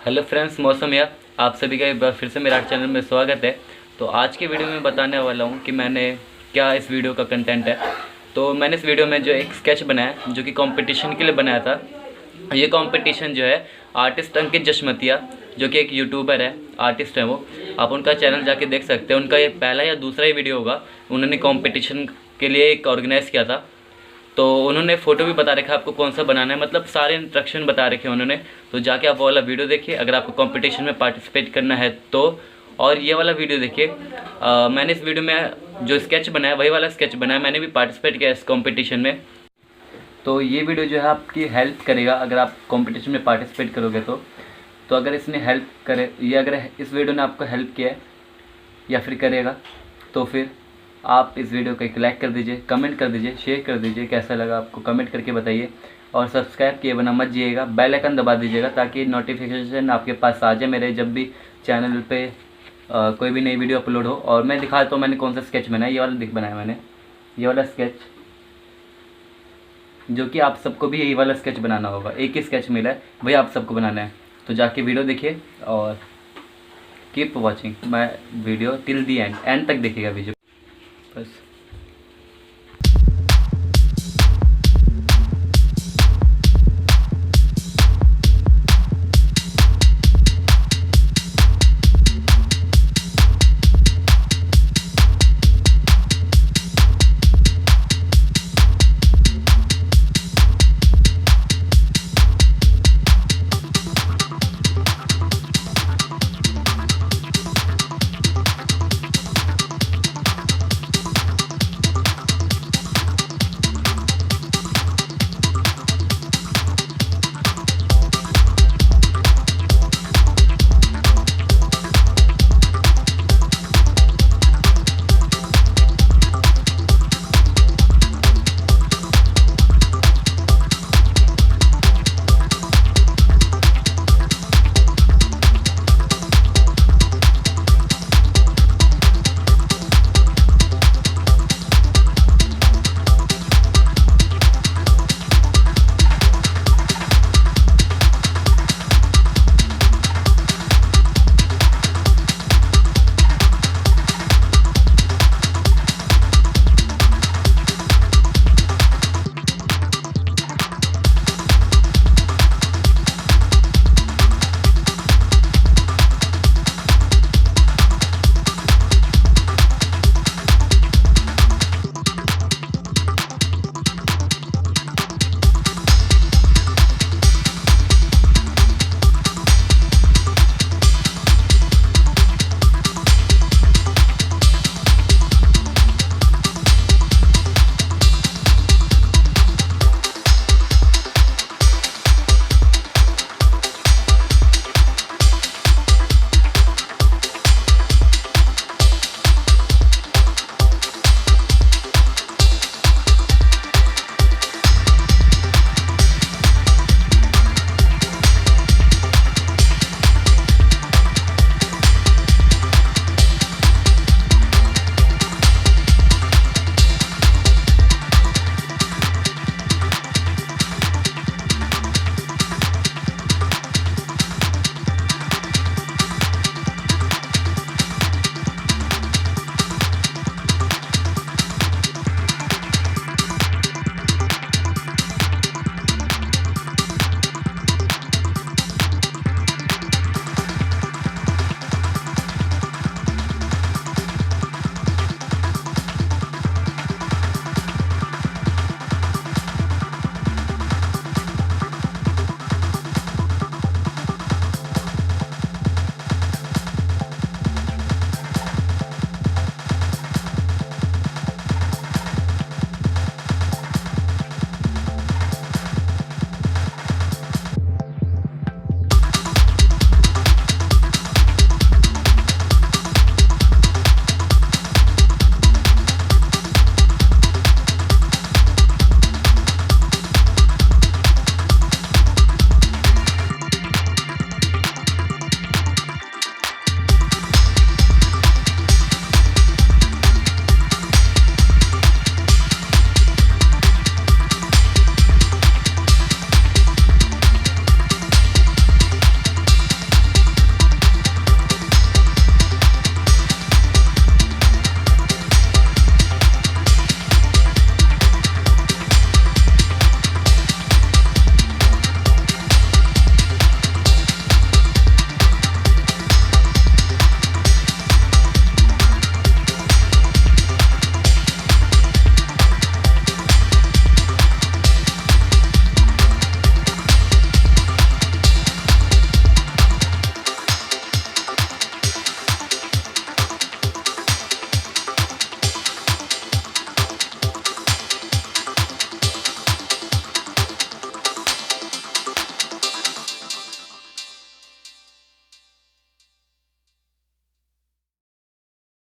Hello friends, मौसम या आप सभी का एक बार फिर से मेरा चैनल में स्वागत है। तो आज के वीडियो में बताने वाला हूँ कि मैंने क्या इस वीडियो का कंटेंट है। तो मैंने इस वीडियो में जो एक स्केच बनाया जो कि कंपटीशन के लिए बनाया था। ये कंपटीशन जो है artistankitjashmatiya, जो कि एक यूट्यूबर है, आर्टिस्ट है वो। आप उनका चैनल जाके देख सकते हैं। उनका ये पहला या दूसरा ही वीडियो होगा। उन्होंने कंपटीशन के लिए एक ऑर्गेनाइज़ किया था, तो उन्होंने फ़ोटो भी बता रखा है आपको कौन सा बनाना है, मतलब सारे इंस्ट्रक्शन बता रखे हैं उन्होंने। तो जाके आप वो वाला वीडियो देखिए अगर आपको कंपटीशन में पार्टिसिपेट करना है तो। और ये वाला वीडियो देखिए। मैंने इस वीडियो में जो स्केच बनाया वही वाला स्केच बनाया, मैंने भी पार्टिसिपेट किया इस कंपटीशन में। तो ये वीडियो जो है आपकी हेल्प करेगा अगर आप कंपटीशन में पार्टिसिपेट करोगे तो अगर इसने हेल्प करे, ये अगर इस वीडियो ने आपको हेल्प किया है या फिर करेगा, तो फिर आप इस वीडियो को एक लाइक कर दीजिए, कमेंट कर दीजिए, शेयर कर दीजिए। कैसा लगा आपको कमेंट करके बताइए। और सब्सक्राइब किए बिना मत जाइएगा, बेल आइकन दबा दीजिएगा ताकि नोटिफिकेशन आपके पास आ जाए मेरे जब भी चैनल पे कोई भी नई वीडियो अपलोड हो। और मैं दिखाता हूँ मैंने कौन सा स्केच बनाया। ये वाला बनाया मैंने, ये वाला स्केच, जो कि आप सबको भी यही वाला स्केच बनाना होगा। एक ही स्केच मिला है, वही आप सबको बनाना है। तो जाके वीडियो देखिए और keep watching my video till the and तक देखिएगा वीडियो बस।